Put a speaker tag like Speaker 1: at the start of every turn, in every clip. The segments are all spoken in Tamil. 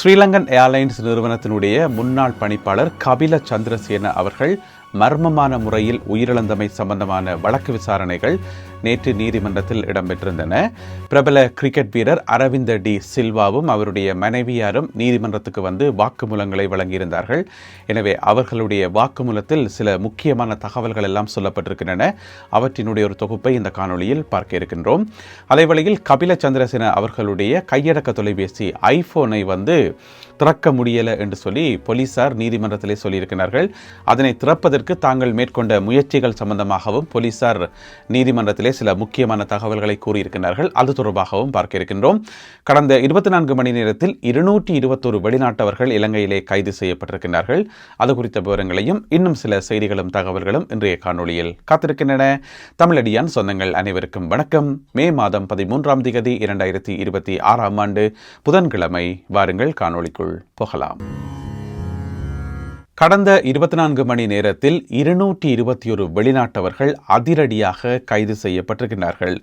Speaker 1: ஸ்ரீலங்கன் ஏர்லைன்ஸ் நிறுவனத்தினுடைய முன்னாள் பணிப்பாளர் கபில சந்திரசேன அவர்கள் மர்மமான முறையில் உயிரிழந்தமை சம்பந்தமான வழக்கு விசாரணைகள் நேற்று நீதிமன்றத்தில் இடம்பெற்றிருந்தன. பிரபல கிரிக்கெட் வீரர் அரவிந்த டி சில்வாவும் அவருடைய மனைவியாரும் நீதிமன்றத்துக்கு வந்து வாக்குமூலங்களை வழங்கியிருந்தார்கள். எனவே அவர்களுடைய வாக்குமூலத்தில் சில முக்கியமான தகவல்கள் எல்லாம் சொல்லப்பட்டிருக்கின்றன. அவற்றினுடைய ஒரு தொகுப்பை இந்த காணொளியில் பார்க்க இருக்கின்றோம். அதேவேளையில் கபில சந்திரசேன அவர்களுடைய கையடக்க தொலைபேசி ஐபோனை வந்து திறக்க முடியலை என்று சொல்லி போலீசார் நீதிமன்றத்திலே சொல்லியிருக்கிறார்கள். அதனை திறப்பதற்கு தாங்கள் மேற்கொண்ட முயற்சிகள் சம்பந்தமாகவும் போலீசார் நீதிமன்றத்திலே சில முக்கியமான தகவல்களை கூறியிருக்கிறார்கள். அது தொடர்பாகவும் பார்க்க இருக்கின்றோம். கடந்த 24 மணி நேரத்தில் 221 வெளிநாட்டவர்கள் இலங்கையிலே கைது செய்யப்பட்டிருக்கிறார்கள். அது குறித்த விவரங்களையும் இன்னும் சில செய்திகளும் தகவல்களும் இன்றைய காணொளியில் காத்திருக்கின்றன. தமிழடியான் சொந்தங்கள் அனைவருக்கும் வணக்கம். மே மாதம் 13ஆம் தேதி 2026ஆம் ஆண்டு புதன்கிழமை. வாருங்கள் காணொளிக்குள் போகலாம். கடந்த 24 மணி நேரத்தில் 221 வெளிநாட்டவர்கள் அதிரடியாக கைது செய்யப்பட்டிருக்கிறார்கள்.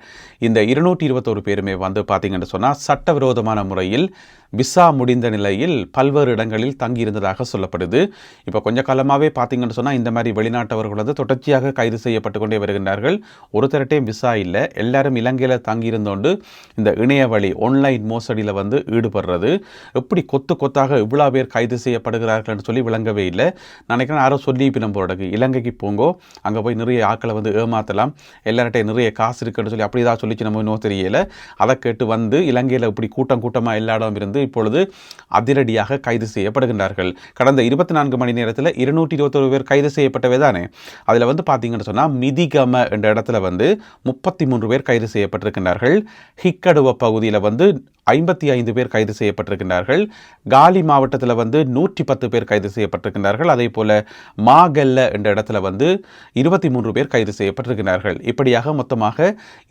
Speaker 1: இந்த 221 பேருமே வந்து பார்த்தீங்கன்னு சொன்னால் சட்டவிரோதமான முறையில் விசா முடிந்த நிலையில் பல்வேறு இடங்களில் தங்கியிருந்ததாக சொல்லப்படுது. இப்போ கொஞ்ச காலமாகவே பார்த்தீங்கன்னு சொன்னால் இந்த மாதிரி வெளிநாட்டவர்கள் வந்து தொடர்ச்சியாக கைது செய்யப்பட்டு கொண்டே வருகின்றார்கள். ஒரு தரட்டையும் விசா இல்லை, எல்லாரும் இலங்கையில் தங்கியிருந்தோண்டு இந்த இணைய வழி ஆன்லைன் மோசடியில் வந்து ஈடுபடுறது. எப்படி கொத்து கொத்தாக இவ்வளோ பேர் கைது செய்யப்படுகிறார்கள் சொல்லி விளங்கவே இல்லை. நினைக்கிறேன் யாரோ சொல்லி பின்னம் போகிறதுக்கு இலங்கைக்கு போங்கோ, அங்கே போய் நிறைய ஆக்களை வந்து ஏமாற்றலாம், எல்லார்ட்டையும் நிறைய காசு இருக்குன்னு சொல்லி அப்படி தான் சொல்லிச்சு நம்ம இன்னும் தெரியலை. அதை கேட்டு வந்து இலங்கையில் இப்படி கூட்டமாக எல்லா இடம் இருந்து இப்பொழுது அதிரடியாக கைது செய்யப்படுகின்றார்கள். கடந்த 24 மணி நேரத்தில் 221 பேர் கைது செய்யப்பட்டவே தானே. அதில் வந்து பார்த்தீங்கன்னு சொன்னால் மிதிகம என்ற இடத்துல வந்து 33 பேர் கைது செய்யப்பட்டிருக்கின்றார்கள். ஹிக்கடுவ பகுதியில் வந்து 55 பேர் கைது செய்யப்பட்டிருக்கின்றார்கள். காலி மாவட்டத்தில் வந்து 110 பேர் கைது செய்யப்பட்டிருக்கின்றார்கள். அதே போல மாகல்ல என்ற இடத்துல வந்து 23 பேர் கைது செய்யப்பட்டிருக்கிறார்கள். இப்படியாக மொத்தமாக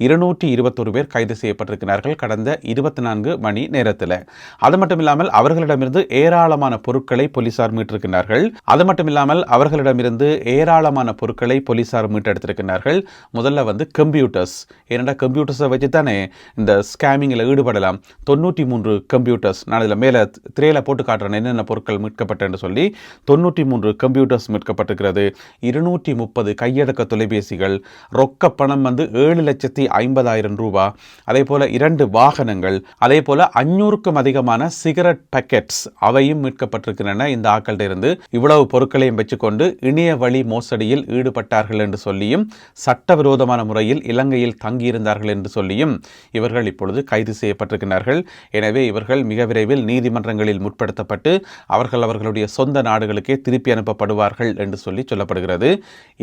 Speaker 1: 221 பேர் கைது செய்யப்பட்டிருக்கிறார்கள் கடந்த 24 மணி நேரத்தில். அது மட்டும் இல்லாமல் அவர்களிடமிருந்து ஏராளமான பொருட்களை போலீசார் மீட்டிருக்கிறார்கள். அது மட்டும் இல்லாமல் அவர்களிடமிருந்து ஏராளமான பொருட்களை போலீசார் மீட்டெடுத்திருக்கிறார்கள். முதல்ல வந்து கம்ப்யூட்டர்ஸ், ஏன்னா கம்ப்யூட்டர்ஸை வச்சு தானே இந்த ஸ்கேமிங்கில் ஈடுபடலாம். 93 கம்ப்யூட்டர்ஸ், நான் இதில் மேலே திரையில போட்டு காட்டுறேன் என்னென்ன பொருட்கள் மீட்கப்பட்டேன்னு சொல்லி. 93 கம்ப்யூட்டர்ஸ் மீட்கப்பட்டிருக்கிறது. 230 கையடக்க தொலைபேசிகள், ரொக்க பணம் வந்து 7,50,000 ரூபாய், அதே போல 2 வாகனங்கள், அதே போல 500க்கும் அதிகமான சிகரெட் பேக்கெட்ஸ் அவையும் மீட்கப்பட்டிருக்கின்றன. இந்த ஆக்கள்கிட்ட இருந்து இவ்வளவு பொருட்களையும் வச்சுக்கொண்டு இணைய வழி மோசடியில் ஈடுபட்டார்கள் என்று சொல்லியும் சட்டவிரோதமான முறையில் இலங்கையில் தங்கியிருந்தார்கள் என்று சொல்லியும் இவர்கள் இப்பொழுது கைது செய்யப்பட்டிருக்கிறார்கள். எனவே இவர்கள் மிக விரைவில் நீதிமன்றங்களில் முற்படுத்தப்பட்டு அவர்களுடைய சொந்த நாடுகளுக்கே திருப்பி அனுப்பப்படுவார்கள் என்று சொல்லி சொல்லப்படுகிறது.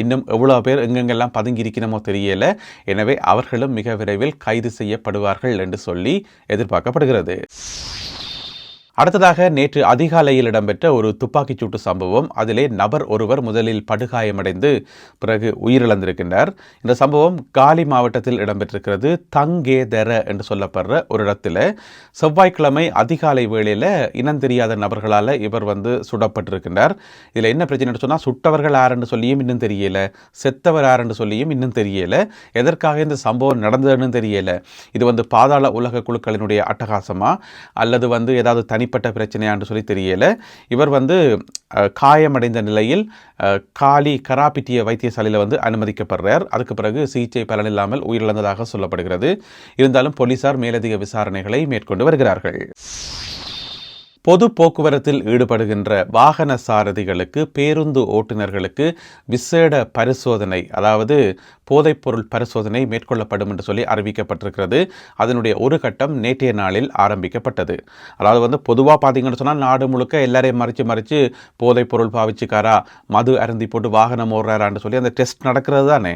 Speaker 1: இன்னும் எவ்வளவு பேர் எங்கெங்கெல்லாம் பதுங்கி இருக்கணுமோ தெரியல. எனவே அவர்களும் மிக விரைவில் கைது செய்யப்படுவார்கள் என்று சொல்லி எதிர்பார்க்கப்படுகிறது. அடுத்ததாக நேற்று அதிகாலையில் இடம்பெற்ற ஒரு துப்பாக்கிச் சூட்டு சம்பவம். அதிலே நபர் ஒருவர் முதலில் படுகாயமடைந்து பிறகு உயிரிழந்திருக்கின்றார். இந்த சம்பவம் காலி மாவட்டத்தில் இடம்பெற்றிருக்கிறது. தங்கேதர என்று சொல்லப்படுற ஒரு இடத்துல செவ்வாய்க்கிழமை அதிகாலை வேளையில் இனம் தெரியாத நபர்களால் இவர் வந்து சுடப்பட்டிருக்கின்றார். இதில் என்ன பிரச்சனை சொன்னால் சுட்டவர்கள் யாருன்னு சொல்லியும் இன்னும் தெரியல, செத்தவர் யாருன்னு சொல்லியும் இன்னும் தெரியல, எதற்காக இந்த சம்பவம் நடந்ததுன்னு தெரியல. இது வந்து பாதாள உலக குழுக்களினுடைய அட்டகாசமா அல்லது வந்து ஏதாவது தனிப்பட்ட பிரச்சனையான்னு சொல்லி தெரியல. இவர் வந்து காயமடைந்த நிலையில் காலி கராபிட்டிய வைத்தியசாலையில் வந்து அனுமதிக்கப்படுறார். அதுக்கு பிறகு சிகிச்சை பலனில்லாமல் உயிரிழந்ததாக சொல்லப்படுகிறது. இருந்தாலும் போலீசார் மேலதிக விசாரணைகளை மேற்கொண்டு வருகிறார்கள். பொது போக்குவரத்தில் ஈடுபடுகின்ற வாகன சாரதிகளுக்கு, பேருந்து ஓட்டுநர்களுக்கு விசேட பரிசோதனை, அதாவது போதைப்பொருள் பரிசோதனை மேற்கொள்ளப்படும் என்று சொல்லி அறிவிக்கப்பட்டிருக்கிறது. அதனுடைய ஒரு கட்டம் நேற்றைய நாளில் ஆரம்பிக்கப்பட்டது. அதாவது வந்து பொதுவாக பார்த்தீங்கன்னு சொன்னால் நாடு முழுக்க எல்லாரையும் மறித்து போதைப்பொருள் பாவிச்சுக்காரா, மது அருந்தி போட்டு வாகனம் ஓடுறாரான்னு சொல்லி அந்த டெஸ்ட் நடக்கிறது தானே,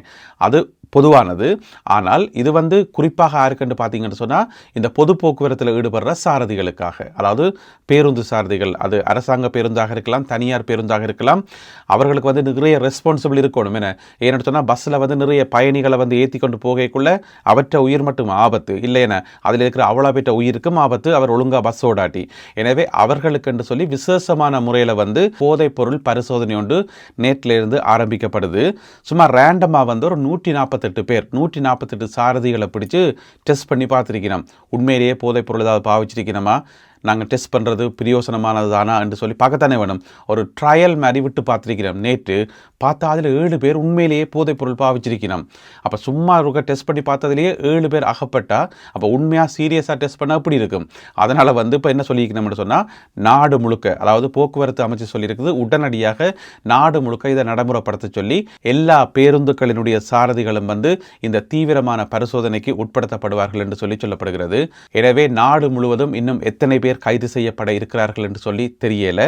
Speaker 1: அது பொதுவானது. ஆனால் இது வந்து குறிப்பாக யாருக்குன்னு பார்த்தீங்கன்னு சொன்னால் இந்த பொது போக்குவரத்தில் ஈடுபடுற சாரதிகளுக்காக, அதாவது பேருந்து சாரதிகள், அது அரசாங்க பேருந்தாக இருக்கலாம், தனியார் பேருந்தாக இருக்கலாம். அவர்களுக்கு வந்து நிறைய ரெஸ்பான்சிபிள் இருக்கணும். ஏன்னு சொன்னால் பஸ்ஸில் வந்து நிறைய பயணிகளை வந்து ஏற்றி கொண்டு போகக்குள்ள அவற்ற உயிர் மட்டும் ஆபத்து இல்லைன்னா அதில் இருக்கிற அவ்வளோ பேட்ட உயிருக்கும் ஆபத்து, அவர் ஒழுங்காக பஸ் ஓடாட்டி. எனவே அவர்களுக்கு என்று சொல்லி விசேஷமான முறையில் வந்து போதைப் பொருள் பரிசோதனை ஒன்று நேற்றிலிருந்து ஆரம்பிக்கப்படுது. சும்மா ரேண்டமாக வந்து ஒரு 148 சாரதிகளை பிடிச்சு டெஸ்ட் பண்ணி பார்த்துருக்கணும். உண்மையிலேயே போதைப் பொருள் ஏதாவது பாவிச்சிருக்கணுமா, நாங்கள் டெஸ்ட் பண்ணுறது பிரயோசனமானது தானா என்று சொல்லி பார்க்கத்தானே வேணும். ஒரு ட்ரையல் மாதிரி விட்டு பார்த்துருக்கிறோம். நேற்று பார்த்தா அதில் 7 பேர் உண்மையிலேயே போதைப் பொருள் பாவிச்சிருக்கணும். அப்போ சும்மா இருக்க டெஸ்ட் பண்ணி பார்த்ததுலேயே 7 பேர் அகப்பட்டா அப்போ உண்மையாக சீரியஸாக டெஸ்ட் பண்ணால் அப்படி இருக்கும். அதனால் இப்போ என்ன சொல்லியிருக்கணும்னு சொன்னால் நாடு முழுக்க, அதாவது போக்குவரத்து அமைச்சு சொல்லியிருக்குது, உடனடியாக நாடு முழுக்க இதை நடைமுறைப்படுத்த சொல்லி எல்லா பேருந்துகளினுடைய சாரதிகளும் இந்த தீவிரமான பரிசோதனைக்கு உட்படுத்தப்படுவார்கள் என்று சொல்லப்படுகிறது. எனவே நாடு முழுவதும் இன்னும் எத்தனை பேர் கைது செய்யப்பட இருக்கிறார்கள் என்று சொல்லி தெரியல.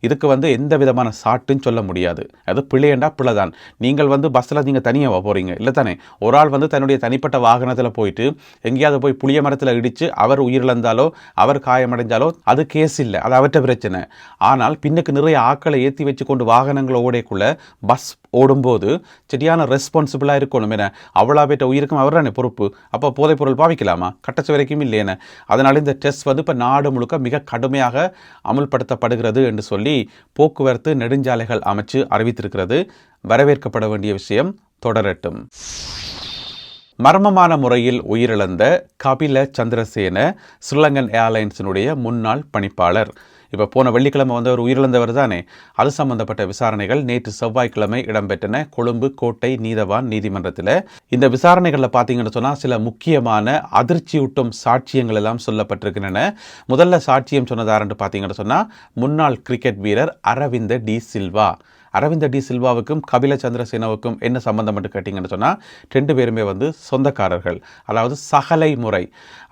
Speaker 1: இதுக்கு எந்த விதமான சாட்டும் சொல்ல முடியாது. அது பிள்ளையண்டா பிள்ளைதான். நீங்கள் பஸ்ஸில் நீங்கள் தனியாக போகிறீங்க இல்லை தானே. ஒரு ஆள் தன்னுடைய தனிப்பட்ட வாகனத்தில் போயிட்டு எங்கேயாவது போய் புளிய மரத்தில் இடித்து அவர் உயிரிழந்தாலோ அவர் காயமடைஞ்சாலோ அது கேஸ் இல்லை, அது அவற்ற பிரச்சனை. ஆனால் பின்னுக்கு நிறைய ஆக்களை ஏற்றி வச்சு கொண்டு வாகனங்களை ஓடைக்குள்ள பஸ் ஓடும்போது சரியான ரெஸ்பான்சிபிளாக இருக்கணும். என அவ்வளோ பேட்ட உயிருக்கும் அவர் தானே பொறுப்பு. அப்போ போதைப் பொருள் பாவிக்கலாமா? கட்டச்சு வரைக்கும் இல்லையேன. அதனால் இந்த டெஸ்ட் இப்போ நாடு முழுக்க மிக கடுமையாக அமுல்படுத்தப்படுகிறது என்று சொல்லி போக்குவரத்து நெடுஞ்சாலைகள் அமைச்சு அறிவித்திருக்கிறது. வரவேற்கப்பட வேண்டிய விஷயம். தொடரட்டும். மர்மமான முறையில் உயிரிழந்த கபில சந்திரசேன ஸ்ரீலங்கன் ஏர்லைன்ஸினுடைய முன்னாள் பணிப்பாளர். இப்போ போன வெள்ளிக்கிழமை அவர் உயிரிழந்தவர் தானே. அது சம்பந்தப்பட்ட விசாரணைகள் நேற்று செவ்வாய்க்கிழமை இடம்பெற்றன கொழும்பு கோட்டை நீதவான் நீதிமன்றத்தில். இந்த விசாரணைகளில் பார்த்தீங்கன்னு சொன்னால் சில முக்கியமான அதிர்ச்சியூட்டும் சாட்சியங்கள் எல்லாம் சொல்லப்பட்டிருக்கின்றன. முதல்ல சாட்சியம் சொன்னதாரன்னு பார்த்தீங்கன்னு சொன்னால் முன்னாள் கிரிக்கெட் வீரர் அரவிந்த டி சில்வா. அரவிந்த டி சில்வாவுக்கும் கபில சந்திரசேனாவுக்கும் என்ன சம்பந்தம் என்று கேட்டிங்கன்னு சொன்னால் 2 பேருமே சொந்தக்காரர்கள். அதாவது சகலை முறை.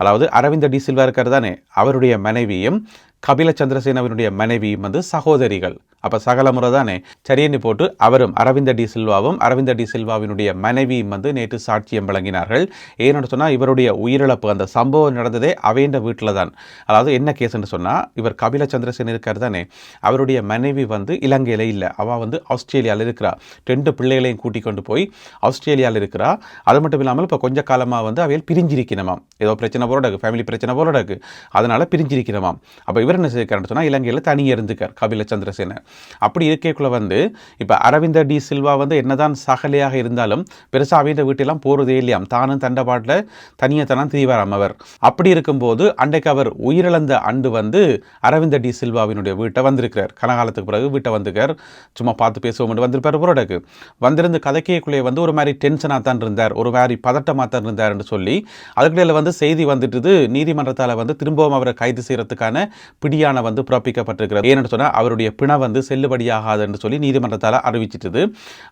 Speaker 1: அதாவது அரவிந்த டி சில்வா இருக்கார் தானே, அவருடைய மனைவியும் கபில சந்திரசேனாவினுடைய மனைவியும் சகோதரிகள். அப்போ சகல முறை தானே சரின்னு போட்டு அவரும் அரவிந்த டி சில்வாவும் அரவிந்த டி சில்வாவினுடைய மனைவியும் நேற்று சாட்சியம் வழங்கினார்கள். ஏன்னு சொன்னால் இவருடைய உயிரிழப்பு அந்த சம்பவம் நடந்ததே அவைண்ட வீட்டில் தான். அதாவது என்ன கேஸ்ன்னு சொன்னால் இவர் கபில சந்திரசேன இருக்கார் தானே, அவருடைய மனைவி இலங்கையில் இல்லை, அவள் ஆஸ்திரேலியாவில் இருக்கிறா. 2 பிள்ளைகளையும் கூட்டிக் கொண்டு போய் ஆஸ்திரேலியாவில் இருக்கிறா. அது மட்டும் இல்லாமல் இப்போ கொஞ்ச காலமாக அவையில் பிரிஞ்சிருக்கணுமாம். ஏதோ பிரச்சனை போல ஃபேமிலி பிரச்சனை போல இருக்கு, அதனால் பிரிஞ்சிருக்கணுமாம். அப்போ இவர் என்ன செய்யறாருன்னு சொன்னால் இலங்கையில் தனியாக இருந்துக்கார் கபில சந்திரசேன. அப்படி இருக்கக்குள்ள இப்போ அரவிந்த டி சில்வா என்னதான் சகலையாக இருந்தாலும் பெருசாக அவங்க வீட்டெல்லாம் போகிறதே இல்லையாம். தானும் தண்டபாட்டில் தனியாக திரிவாராம் அவர். அப்படி இருக்கும்போது அன்றைக்கு அவர் உயிரிழந்த ஆண்டு அரவிந்த டி சில்வாவினுடைய வீட்டை வந்திருக்கிறார். கனகாலத்துக்கு பிறகு வீட்டை வந்துக்கார். சும்மா பார்த்து பேசுவோம் வந்திருப்பார். புரோடக்கு வந்திருந்து கதைக்கைக்குள்ளே ஒரு மாதிரி டென்ஷனாக தான் இருந்தார், ஒரு மாதிரி பதட்டமாக தான் இருந்தார் என்று சொல்லி அதுக்கிடையில் செய்தி வந்துட்டு நீதிமன்றத்தால் திரும்பவும் அவரை கைது செய்யறதுக்கான பிடியான பிறப்பிக்கப்பட்டிருக்கிறது. ஏன்னு சொன்னால் அவருடைய பிணை செல்லுபடியாகாது என்று சொல்லி நீதிமன்றத்தால் அறிவிச்சிட்டது.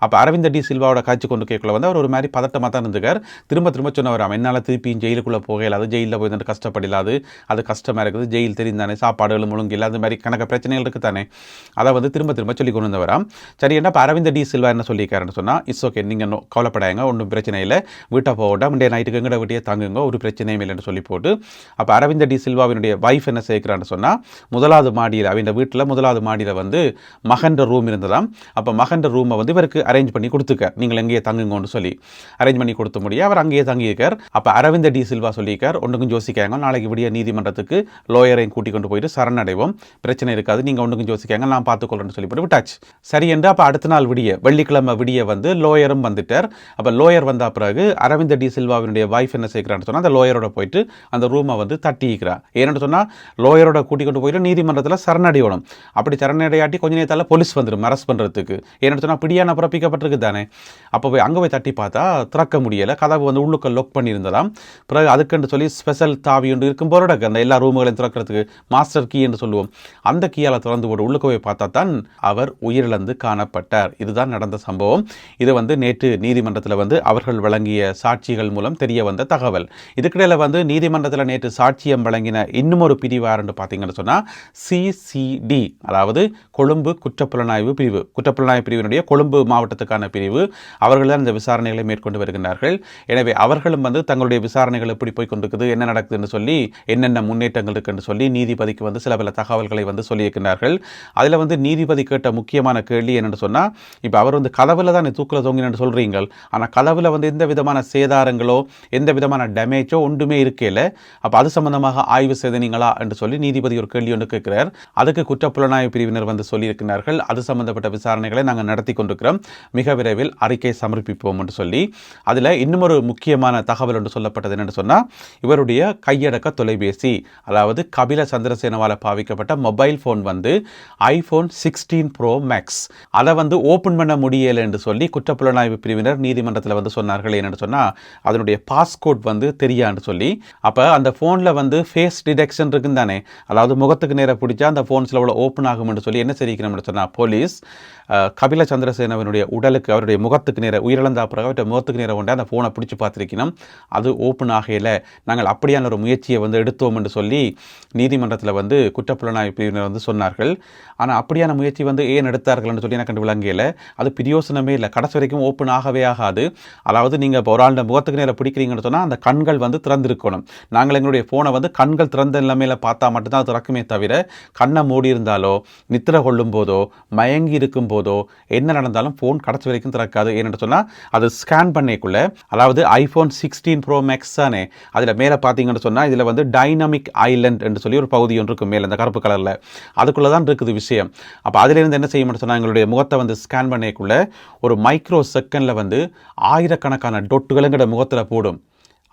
Speaker 1: அப்போ அரவிந்த டி சில்வாவோட காட்சி கொண்டு கேட்கல அவர் ஒரு மாதிரி பதட்டமாக தான் இருந்துக்கார். திரும்ப சொன்னவர் என்னால் திருப்பியும் ஜெயிலுக்குள்ளே போகலாது, ஜெயிலில் போய் கஷ்டப்படலாது, அது கஷ்டமாக இருக்குது, ஜெயில் தெரிந்தானே, சாப்பாடுகளும் ஒழுங்கு இல்லை, அது மாதிரி கணக்கு பிரச்சனைகள் இருக்குது தானே. அதை திரும்ப சொல்லி கொண்டு வந்தவராம். சரி, என்ன இப்போ அரவிந்த டி சில்வா என்ன சொல்லியிருக்காருன்னு சொன்னால் இட்ஸ் ஓகே, நீங்கள் கவலைப்படாங்க, ஒன்றும் பிரச்சனை இல்லை, வீட்டை போகட்டா முந்தைய நைட்டுக்கு எங்கட வீட்டையே தங்குங்க, ஒரு பிரச்சனையும் இல்லைன்னு சொல்லி போட்டு அப்போ அரவிந்த டி சில்வாவினுடைய வைஃப் என்ன செய்கிறான்னு சொன்னால் முதலாவது மாடியில் அவங்க வீட்டில் முதலாவது மாடியில் மகன்ற ரூம் இருந்ததாம். அப்போ மகன்ற ரூமை இவருக்கு அரேஞ்ச் பண்ணி கொடுத்துக்க, நீங்கள் எங்கேயே தங்குங்கன்னு சொல்லி அரேஞ்ச் பண்ணி கொடுத்த முடியும். அவர் அங்கேயே தங்கியிருக்கார். அப்போ அரவிந்த டி சில்வா சொல்லியிருக்கார், ஒன்றுக்கும் யோசிக்காங்க, நாளைக்கு விடிய நீதிமன்றத்துக்கு லோயரையும் கூட்டிக் கொண்டு போயிட்டு சரணடைவோம், பிரச்சனை இருக்காது, நீங்கள் ஒன்றுக்கும் யோசிக்காங்க, நான் பார்த்துக்கொள்றேன்னு சொல்லிவிட்டு விட்டாச்சு. சரி என்று அப்போ அடுத்த நாள் விடிய வெள்ளிக்கிழமை விடிய லோயரும் வந்துட்டார். அப்போ லோயர் வந்த பிறகு அரவிந்த டி சில்வாவினுடைய வைஃப் என்ன செய்கிறான்னு சொன்னால் அந்த லோயரோட போயிட்டு அந்த ரூமை தட்டிக்கிறார். ஏன்னு சொன்னால் லோயரோட கூட்டிக் கொண்டு போயிட்டு நீதிமன்றத்தில் சரணடையணும். அப்படி சரணடையாட்டி கொஞ்ச நேரத்தால் போலீஸ் வந்துடும் அரெஸ்ட் பண்ணுறதுக்கு. ஏன்னு சொன்னால் பிடியான பிறப்பிக்கப்பட்டிருக்கு தானே. அப்போ போய் அங்கே போய் தட்டி பார்த்தா திறக்க முடியலை, கதவு உள்ளுக்க லொக் பண்ணியிருந்ததாம். பிறகு அதுக்குன்னு சொல்லி ஸ்பெஷல் தாவி ஒன்று இருக்கும் போறடக்கு அந்த எல்லா ரூமுகளையும் திறக்கிறதுக்கு மாஸ்டர் கீ என்று சொல்லுவோம், அந்த கீயால் திறந்து போட்டு உள்ளுக்க போய் பார்த்தா தான் அவர் உயிரிழந்து காணப்பட்டார். இதுதான் நடந்த சம்பவம். இது நேற்று நீதிமன்றத்தில் அவர்கள் வழங்கிய சாட்சிகள் மூலம் தெரிய வந்த தகவல். இதுக்கிடையில் நீதிமன்றத்தில் நேற்று சாட்சியம் வழங்கின இன்னும் ஒரு பிரிவாருன்னு பார்த்தீங்கன்னு சொன்னால் சிசிடி, அதாவது கொழும்பு குற்றப்புலனாய்வு பிரிவு, குற்றப்புலனாய்வு பிரிவினுடைய கொழும்பு மாவட்டத்துக்கான பிரிவு. அவர்கள் தான் இந்த விசாரணைகளை மேற்கொண்டு வருகின்றார்கள். எனவே அவர்களும் தங்களுடைய விசாரணைகள் எப்படி போய் கொண்டிருக்குது, என்ன நடக்குதுன்னு சொல்லி, என்னென்ன முன்னேற்றங்கள் இருக்குன்னு சொல்லி நீதிபதிக்கு சில பல தகவல்களை சொல்லியிருக்கிறார்கள். அதில் நீதிபதி கேட்ட முக்கியமான கேள்வி என்னென்னு சொன்னால், இப்போ அவர் கதவுல தான் தூக்கில் தொங்கினு சொல்கிறீங்க, ஆனால் கதவுல எந்த விதமான சேதாரங்களோ எந்த விதமான டேமேஜோ ஒன்றுமே இருக்கல, அப்போ அது சம்பந்தமாக ஆய்வு செய்தீங்களா என்று சொல்லி நீதிபதி ஒரு கேள்வி ஒன்று கேட்கிறார். அதுக்கு குற்றப்புலனாய்வு பிரிவினர் சொல்லி சொல்லியிருக்கிறார்கள். அது சம்பந்தப்பட்ட விசாரணைகளை நாங்கள் நடத்தி கொண்டிருக்கிறோம், மிக விரைவில் அறிக்கை சமர்ப்பிப்போம் என்று சொல்லி, அதில் இன்னும் ஒரு முக்கியமான தகவல் என்று சொல்லப்பட்டது என்னென்னு சொன்னால், இவருடைய கையடக்க தொலைபேசி, அதாவது கபில சந்திரசேனவால் பாவிக்கப்பட்ட மொபைல் ஃபோன் வந்து ஐஃபோன் 16 ப்ரோ மேக்ஸ், அதை வந்து ஓப்பன் பண்ண முடியலை என்று சொல்லி குற்றப்புலனாய்வு பிரிவினர் நீதிமன்றத்தில் வந்து சொன்னார்கள். என்னென்னு சொன்னால், அதனுடைய பாஸ்கோட் வந்து தெரியான்னு சொல்லி. அப்போ அந்த ஃபோனில் வந்து ஃபேஸ் டிடெக்ஷன் இருக்குன்னு தானே, அதாவது முகத்துக்கு நேராக பிடிச்சா அந்த ஃபோன்ஸில் உள்ள ஓப்பன் ஆகும்னு சொல்லி என்ன செய்யணும்னு சொன்னால், போலீஸ் கபில சந்திரசேனவனுடைய உடலுக்கு, அவருடைய முகத்துக்கு நேர, உயிரிழந்த பிறகு அவருடைய முகத்துக்கு நேரம் கொண்டு அந்த ஃபோனை பிடிச்சி பார்த்துருக்கணும், அது ஓப்பன் ஆகையில் நாங்கள் அப்படியான ஒரு முயற்சியை வந்து எடுத்தோம் என்று சொல்லி நீதிமன்றத்தில் வந்து குற்றப்புலனாய்வு பிரிவினர் வந்து சொன்னார்கள். ஆனால் அப்படியான முயற்சி வந்து ஏன் எடுத்தார்கள்னு சொல்லி எனக்கு விளங்கல. அது பிரயோசனமே இல்லை, கடைசி வரைக்கும் ஓப்பன் ஆகவே ஆகாது. அதாவது நீங்கள் இப்போ ஒரு ஆளுடைய முகத்துக்கு நேரம் பிடிக்கிறீங்கன்னு சொன்னால் அந்த கண்கள் வந்து திறந்திருக்கணும். நாங்கள் எங்களுடைய ஃபோனை வந்து கண்கள் திறந்த நிலைமையில் பார்த்தா மட்டும்தான் அது திறக்குமே தவிர, கண்ணை மூடி இருந்தாலோ, நித்திரை கொள்ளும் போதோ, மயங்கி இருக்கும் போதோ, என்ன நடந்தாலும் ஃபோன் கடைசி வரைக்கும் திறக்காது. ஏன்னு சொன்னால், அது ஸ்கேன் பண்ணிக்குள்ள, அதாவது ஐஃபோன் 16 ப்ரோ மேக்ஸ் தானே, அதில் மேலே பார்த்தீங்கன்னு சொன்னால், இதில் வந்து டைனமிக் ஐலண்ட் என்று சொல்லி ஒரு பகுதி ஒன்று இருக்கும் மேலே, அந்த கருப்பு கலரில், அதுக்குள்ளே தான் இருக்குது விஷயம். அப்போ அதிலிருந்து என்ன செய்யணும்னு சொன்னால், எங்களுடைய முகத்தை வந்து ஸ்கேன் பண்ணிக்குள்ள ஒரு மைக்ரோ செகண்டில் வந்து ஆயிரக்கணக்கான டொட்டுகளுங்கிற முகத்தில் போடும்.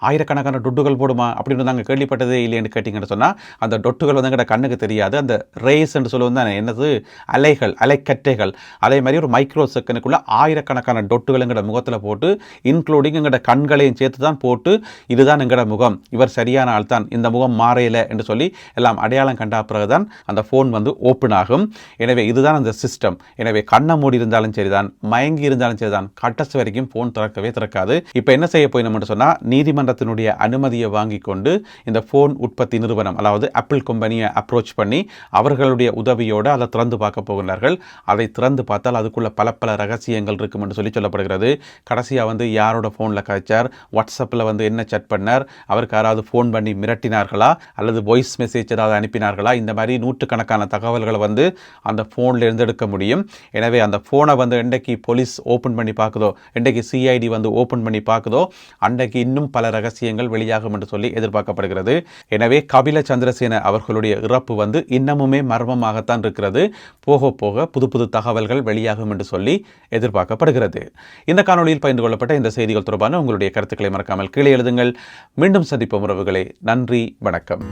Speaker 1: ஆயிரக்கணக்கான டொட்டுகள் போடுமா அப்படின்னு நாங்கள் கேள்விப்பட்டதே இல்லைன்னு கேட்டிங்கன்னு சொன்னால், அந்த டொட்டுகள் வந்து எங்கள்கிட்ட கண்ணுக்கு தெரியாது. அந்த ரேஸ் என்று சொல்லுவது தான் என்னது, அலைகள், அலைக்கட்டைகள். அதே மாதிரி ஒரு மைக்ரோ செகண்டுக்குள்ளே ஆயிரக்கணக்கான டொட்டுகள் எங்கள்ட முகத்தில் போட்டு, இன்க்ளூடிங் எங்களோட கண்களையும் சேர்த்து தான் போட்டு, இதுதான் எங்களோட முகம், இவர் சரியான ஆள் தான், இந்த முகம் மாறையில என்று சொல்லி எல்லாம் அடையாளம் கண்டா பிறகுதான் அந்த ஃபோன் வந்து ஓப்பன் ஆகும். எனவே இதுதான் அந்த சிஸ்டம். எனவே கண்ணை மூடி இருந்தாலும் சரிதான், மயங்கி இருந்தாலும் சரிதான், கடைசி வரைக்கும் ஃபோன் திறக்கவே திறக்காது. இப்போ என்ன செய்ய போயினோம்னு சொன்னால், நீதிமன்றத்தினுடைய அனுமதியை வாங்கி கொண்டு இந்த ஃபோன் உற்பத்தி நிறுவனம், அதாவது ஆப்பிள் கம்பெனியை அப்ரோச் பண்ணி அவர்களுடைய உதவியோடு அதை திறந்து பார்க்க போகிறார்கள். அதை திறந்து பார்த்தால் அதுக்குள்ள பல ரகசியங்கள் இருக்கும் என்று சொல்லி சொல்லப்படுகிறது. கடைசியாக வந்து யாரோட ஃபோனில் கழிச்சார், வாட்ஸ்அப்பில் வந்து என்ன சேட் பண்ணார், அவருக்கு யாராவது ஃபோன் பண்ணி மிரட்டினார்களா, அல்லது வாய்ஸ் மெசேஜ் ஏதாவது அனுப்பினார்களா, இந்த மாதிரி நூற்றுக்கணக்கான தகவல்களை வந்து அந்த ஃபோனில் இருந்து எடுக்க முடியும். எனவே அந்த ஃபோனை வந்து என்றைக்கு போலீஸ் ஓப்பன் பண்ணி பார்க்குதோ, என்றைக்கு சிஐடி வந்து ஓப்பன் பண்ணி பார்க்குதோ, அன்றைக்கு இன்னும் பல ரகசியங்கள் வெளியாகும் என்று சொல்லி எதிர்பார்க்கப்படுகிறது. எனவே கபில சந்திரசேன அவர்களுடைய இறப்பு வந்து இன்னமுமே மர்மமாகத்தான் இருக்கிறது. போக போக புது தகவல்கள் வெளியாகும் என்று சொல்லி எதிர்பார்க்கப்படுகிறது. இந்த காணொலியில் பகிர்ந்து கொள்ளப்பட்ட இந்த செய்திகள் தொடர்பான உங்களுடைய கருத்துக்களை மறக்காமல் கீழே எழுதுங்கள். மீண்டும் சந்திப்போம் உறவுகளே. நன்றி, வணக்கம்.